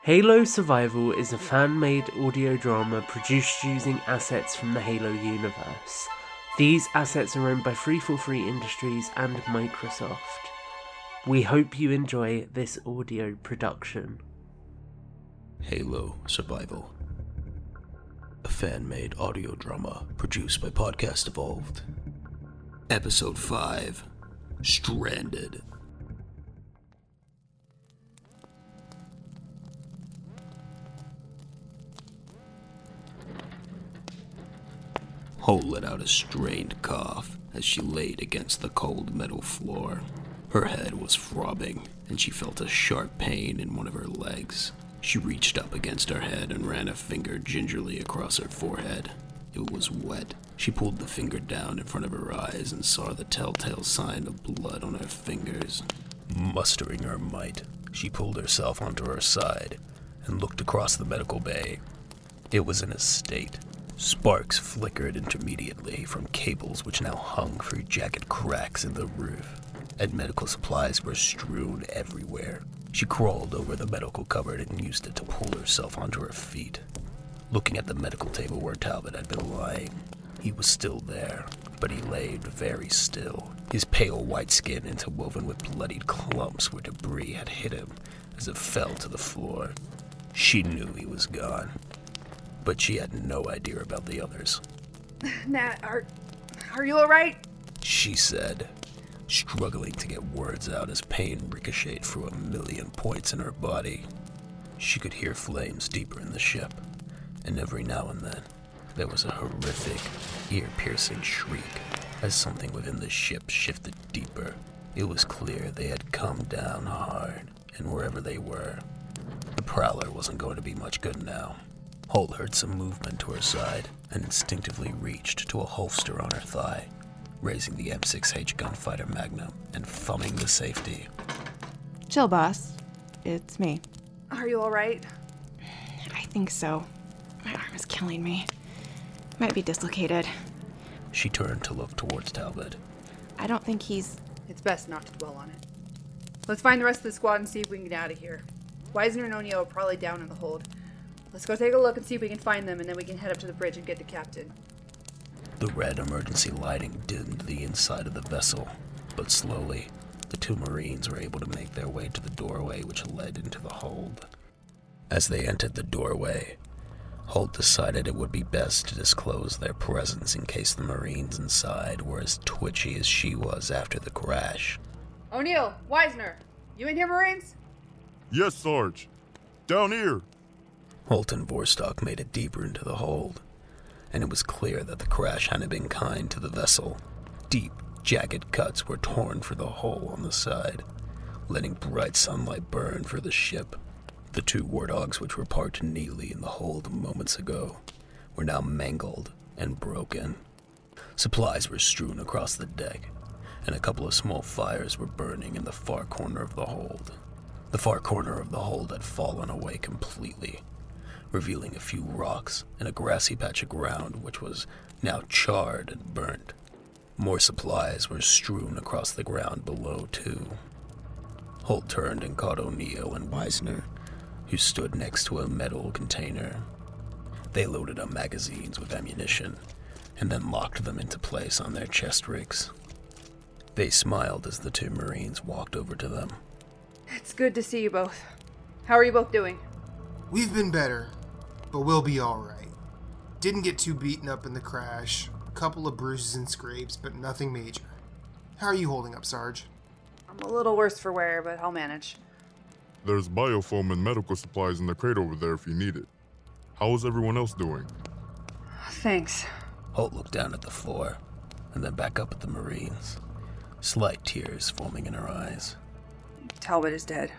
Halo Survival is a fan-made audio drama produced using assets from the Halo universe. These assets are owned by 343 Industries and Microsoft. We hope you enjoy this audio production. Halo Survival, a fan-made audio drama produced by Podcast Evolved. Episode 5, Stranded. Holt let out a strained cough as she laid against the cold metal floor. Her head was throbbing, and she felt a sharp pain in one of her legs. She reached up against her head and ran a finger gingerly across her forehead. It was wet. She pulled the finger down in front of her eyes and saw the telltale sign of blood on her fingers. Mustering her might, she pulled herself onto her side and looked across the medical bay. It was in a state. Sparks flickered intermittently from cables which now hung through jagged cracks in the roof, and medical supplies were strewn everywhere. She crawled over the medical cupboard and used it to pull herself onto her feet. Looking at the medical table where Talbot had been lying, he was still there, but he lay very still, his pale white skin interwoven with bloodied clumps where debris had hit him as it fell to the floor. She knew he was gone, but she had no idea about the others. Nat, are you alright? She said, struggling to get words out as pain ricocheted through a million points in her body. She could hear flames deeper in the ship, and every now and then, there was a horrific, ear-piercing shriek as something within the ship shifted deeper. It was clear they had come down hard, and wherever they were, the Prowler wasn't going to be much good now. Holt heard some movement to her side and instinctively reached to a holster on her thigh, raising the M6H gunfighter Magnum and thumbing the safety. Chill, boss. It's me. Are you alright? I think so. My arm is killing me. Might be dislocated. She turned to look towards Talbot. I don't think he's... It's best not to dwell on it. Let's find the rest of the squad and see if we can get out of here. Wisner and O'Neill are probably down in the hold. Let's go take a look and see if we can find them, and then we can head up to the bridge and get the captain. The red emergency lighting dimmed the inside of the vessel, but slowly, the two Marines were able to make their way to the doorway which led into the hold. As they entered the doorway, Holt decided it would be best to disclose their presence in case the Marines inside were as twitchy as she was after the crash. O'Neill, Wisner, you in here, Marines? Yes, Sarge. Down here. Holt and Vorstock made it deeper into the hold, and it was clear that the crash hadn't been kind to the vessel. Deep, jagged cuts were torn through the hole on the side, letting bright sunlight burn through the ship. The two warthogs which were parked neatly in the hold moments ago were now mangled and broken. Supplies were strewn across the deck, and a couple of small fires were burning in the far corner of the hold. The far corner of the hold had fallen away completely, revealing a few rocks and a grassy patch of ground which was now charred and burnt. More supplies were strewn across the ground below, too. Holt turned and caught O'Neill and Wisner, who stood next to a metal container. They loaded up magazines with ammunition and then locked them into place on their chest rigs. They smiled as the two Marines walked over to them. It's good to see you both. How are you both doing? We've been better, but we'll be alright. Didn't get too beaten up in the crash. A couple of bruises and scrapes, but nothing major. How are you holding up, Sarge? I'm a little worse for wear, but I'll manage. There's biofoam and medical supplies in the crate over there if you need it. How is everyone else doing? Thanks. Holt looked down at the floor and then back up at the Marines, slight tears forming in her eyes. Talbot is dead.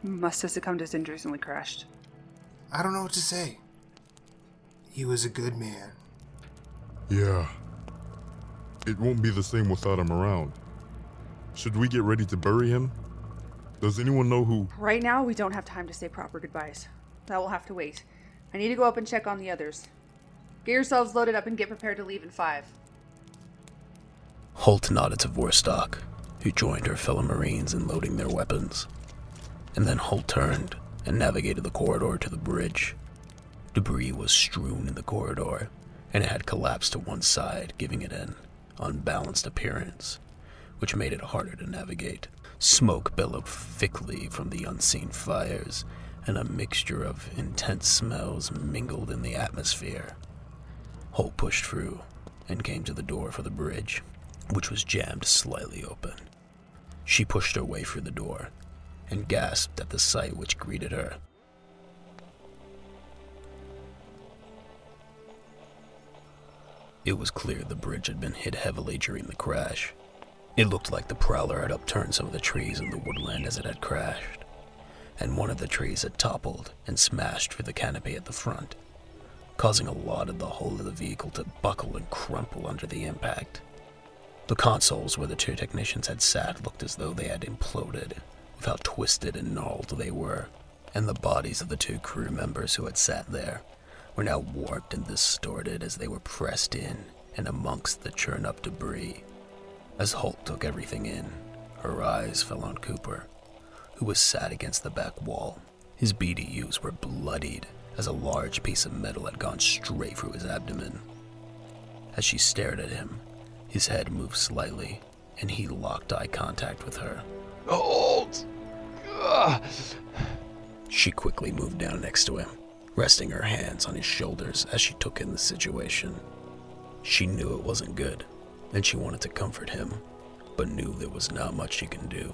Must have succumbed to his injuries when we crashed. I don't know what to say. He was a good man. Yeah. It won't be the same without him around. Should we get ready to bury him? Does anyone know who? Right now, we don't have time to say proper goodbyes. That will have to wait. I need to go up and check on the others. Get yourselves loaded up and get prepared to leave in 5. Holt nodded to Vorstock, who joined her fellow Marines in loading their weapons. And then Holt turned and navigated the corridor to the bridge. Debris was strewn in the corridor, and it had collapsed to one side, giving it an unbalanced appearance, which made it harder to navigate. Smoke billowed thickly from the unseen fires, and a mixture of intense smells mingled in the atmosphere. Holt pushed through and came to the door for the bridge, which was jammed slightly open. She pushed her way through the door and gasped at the sight which greeted her. It was clear the bridge had been hit heavily during the crash. It looked like the Prowler had upturned some of the trees in the woodland as it had crashed, and one of the trees had toppled and smashed through the canopy at the front, causing a lot of the hull of the vehicle to buckle and crumple under the impact. The consoles where the two technicians had sat looked as though they had imploded with how twisted and gnarled they were, and the bodies of the two crew members who had sat there were now warped and distorted as they were pressed in and amongst the churn-up debris. As Holt took everything in, her eyes fell on Cooper, who was sat against the back wall. His BDUs were bloodied as a large piece of metal had gone straight through his abdomen. As she stared at him, his head moved slightly, and he locked eye contact with her. Holt! She quickly moved down next to him, resting her hands on his shoulders as she took in the situation. She knew it wasn't good, and she wanted to comfort him, but knew there was not much she can do.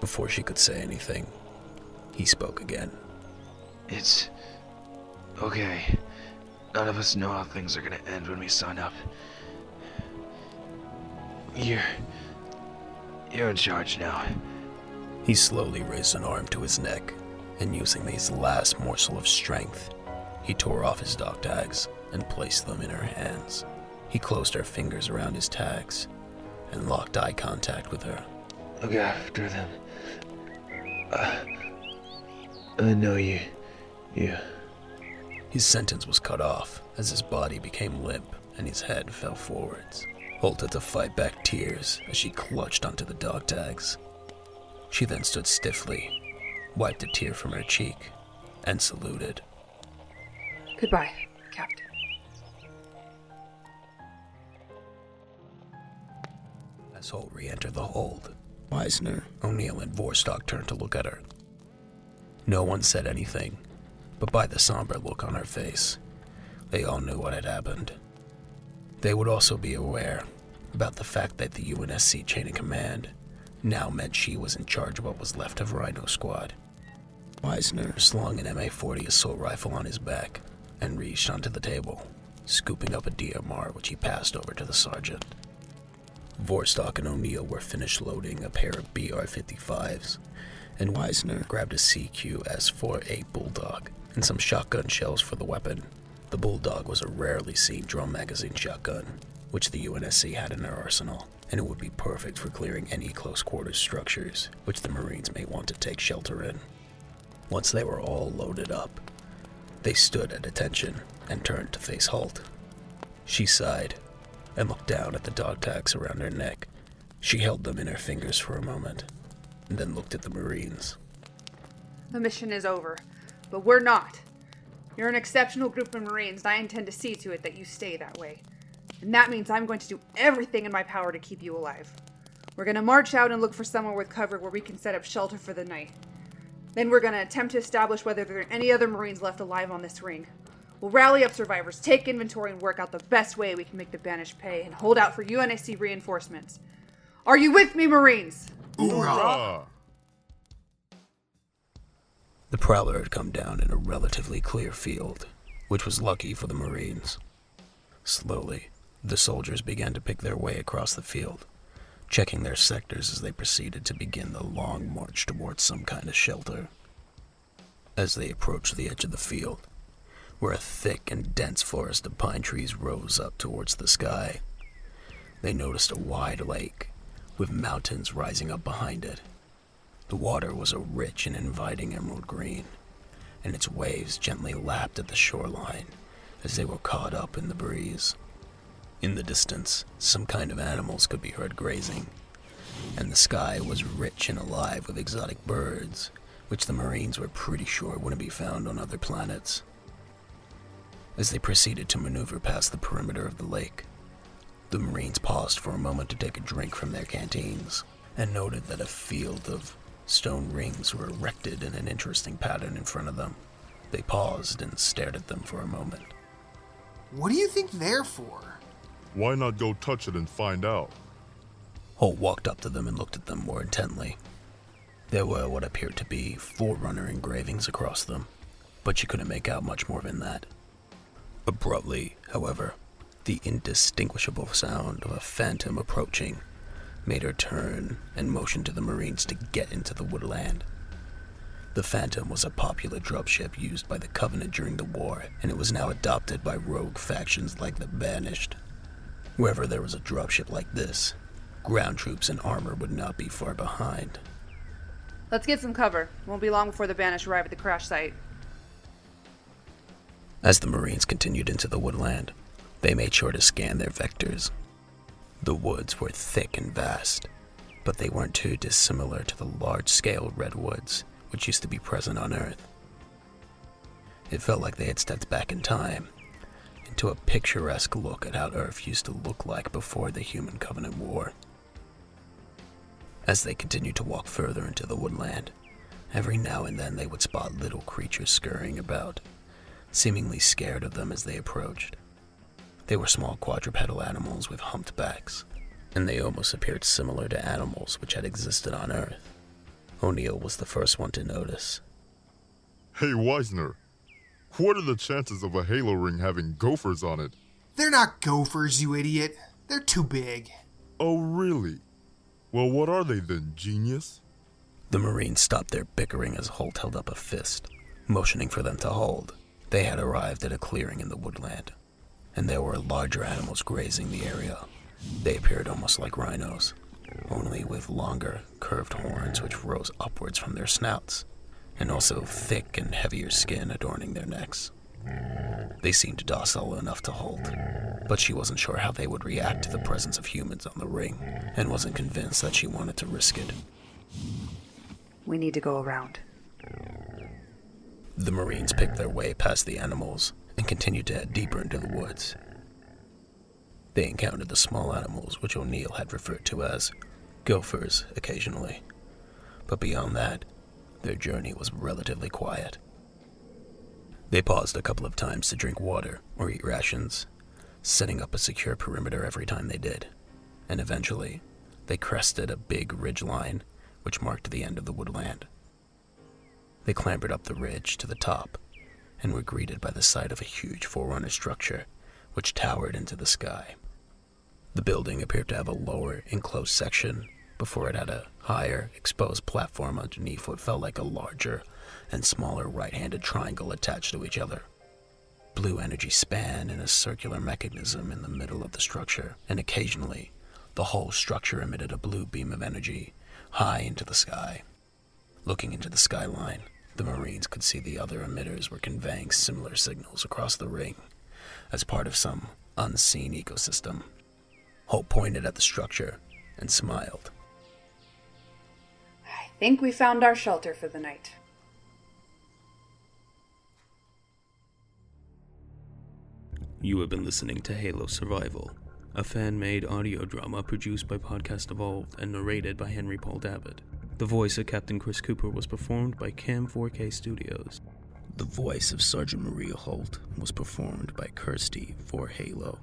Before she could say anything, he spoke again. It's okay. None of us know how things are gonna end when we sign up. You're in charge now. He slowly raised an arm to his neck, and using his last morsel of strength, he tore off his dog tags and placed them in her hands. He closed her fingers around his tags and locked eye contact with her. Look after them. I know you. His sentence was cut off as his body became limp and his head fell forwards. Holt had to fight back tears as she clutched onto the dog tags. She then stood stiffly, wiped a tear from her cheek, and saluted. Goodbye, Captain. As Holt re-entered the hold, Meisner, O'Neill, and Vorstock turned to look at her. No one said anything, but by the somber look on her face, they all knew what had happened. They would also be aware about the fact that the UNSC chain of command now meant she was in charge of what was left of Rhino Squad. Meisner slung an MA-40 assault rifle on his back and reached onto the table, scooping up a DMR which he passed over to the sergeant. Vorstock and O'Neill were finished loading a pair of BR-55s, and Weisner grabbed a CQ-S4A Bulldog and some shotgun shells for the weapon. The Bulldog was a rarely seen drum magazine shotgun, which the UNSC had in their arsenal, and it would be perfect for clearing any close-quarters structures which the Marines may want to take shelter in. Once they were all loaded up, they stood at attention and turned to face Holt. She sighed and looked down at the dog tags around her neck. She held them in her fingers for a moment, and then looked at the Marines. The mission is over, but we're not. You're an exceptional group of Marines, and I intend to see to it that you stay that way. And that means I'm going to do everything in my power to keep you alive. We're going to march out and look for somewhere with cover where we can set up shelter for the night. Then we're going to attempt to establish whether there are any other Marines left alive on this ring. We'll rally up survivors, take inventory, and work out the best way we can make the banished pay and hold out for UNSC reinforcements. Are you with me, Marines? Hoorah! The Prowler had come down in a relatively clear field, which was lucky for the Marines. Slowly, the soldiers began to pick their way across the field, checking their sectors as they proceeded to begin the long march towards some kind of shelter. As they approached the edge of the field, where a thick and dense forest of pine trees rose up towards the sky, they noticed a wide lake with mountains rising up behind it. The water was a rich and inviting emerald green, and its waves gently lapped at the shoreline as they were caught up in the breeze. In the distance, some kind of animals could be heard grazing, and the sky was rich and alive with exotic birds, which the Marines were pretty sure wouldn't be found on other planets. As they proceeded to maneuver past the perimeter of the lake, the Marines paused for a moment to take a drink from their canteens, and noted that a field of stone rings were erected in an interesting pattern in front of them. They paused and stared at them for a moment. What do you think they're for? Why not go touch it and find out? Holt walked up to them and looked at them more intently. There were what appeared to be Forerunner engravings across them, but she couldn't make out much more than that. Abruptly, however, the indistinguishable sound of a phantom approaching made her turn and motion to the Marines to get into the woodland. The Phantom was a popular dropship used by the Covenant during the war, and it was now adopted by rogue factions like the Banished. Wherever there was a dropship like this, ground troops and armor would not be far behind. Let's get some cover. Won't be long before the Banished arrive at the crash site. As the Marines continued into the woodland, they made sure to scan their vectors. The woods were thick and vast, but they weren't too dissimilar to the large-scale redwoods which used to be present on Earth. It felt like they had stepped back in time, into a picturesque look at how Earth used to look like before the Human Covenant War. As they continued to walk further into the woodland, every now and then they would spot little creatures scurrying about, seemingly scared of them as they approached. They were small quadrupedal animals with humped backs, and they almost appeared similar to animals which had existed on Earth. O'Neill was the first one to notice. Hey, Weisner, what are the chances of a halo ring having gophers on it? They're not gophers, you idiot. They're too big. Oh, really? Well, what are they then, genius? The Marines stopped their bickering as Holt held up a fist, motioning for them to hold. They had arrived at a clearing in the woodland, and there were larger animals grazing the area. They appeared almost like rhinos, only with longer, curved horns which rose upwards from their snouts, and also thick and heavier skin adorning their necks. They seemed docile enough to Holt, but she wasn't sure how they would react to the presence of humans on the ring, and wasn't convinced that she wanted to risk it. We need to go around. The Marines picked their way past the animals and continued to head deeper into the woods. They encountered the small animals which O'Neill had referred to as gophers occasionally, but beyond that, their journey was relatively quiet. They paused a couple of times to drink water or eat rations, setting up a secure perimeter every time they did, and eventually, they crested a big ridge line which marked the end of the woodland. They clambered up the ridge to the top and were greeted by the sight of a huge Forerunner structure which towered into the sky. The building appeared to have a lower, enclosed section before it had a higher, exposed platform underneath what felt like a larger and smaller right-handed triangle attached to each other. Blue energy span in a circular mechanism in the middle of the structure, and occasionally, the whole structure emitted a blue beam of energy high into the sky. Looking into the skyline, the Marines could see the other emitters were conveying similar signals across the ring as part of some unseen ecosystem. Holt pointed at the structure and smiled. I think we found our shelter for the night. You have been listening to Halo Survival, a fan-made audio drama produced by Podcast Evolved and narrated by Henry Paul David. The voice of Captain Chris Cooper was performed by Cam 4K Studios. The voice of Sergeant Maria Holt was performed by Kirsty for Halo.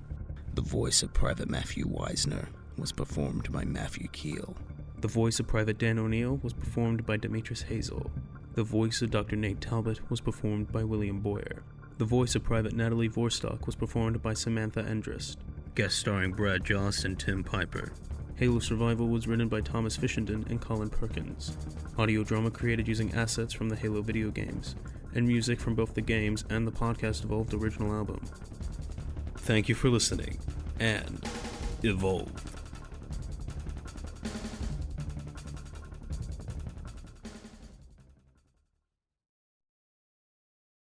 The voice of Private Matthew Weisner was performed by Matthew Keel. The voice of Private Dan O'Neill was performed by Demetrius Hazel. The voice of Dr. Nate Talbot was performed by William Boyer. The voice of Private Natalie Vorstock was performed by Samantha Endrist. Guest starring Brad Jost and Tim Piper. Halo Survival was written by Thomas Fishenden and Colin Perkins. Audio drama created using assets from the Halo video games, and music from both the games and the Podcast Evolved original album. Thank you for listening, and evolve.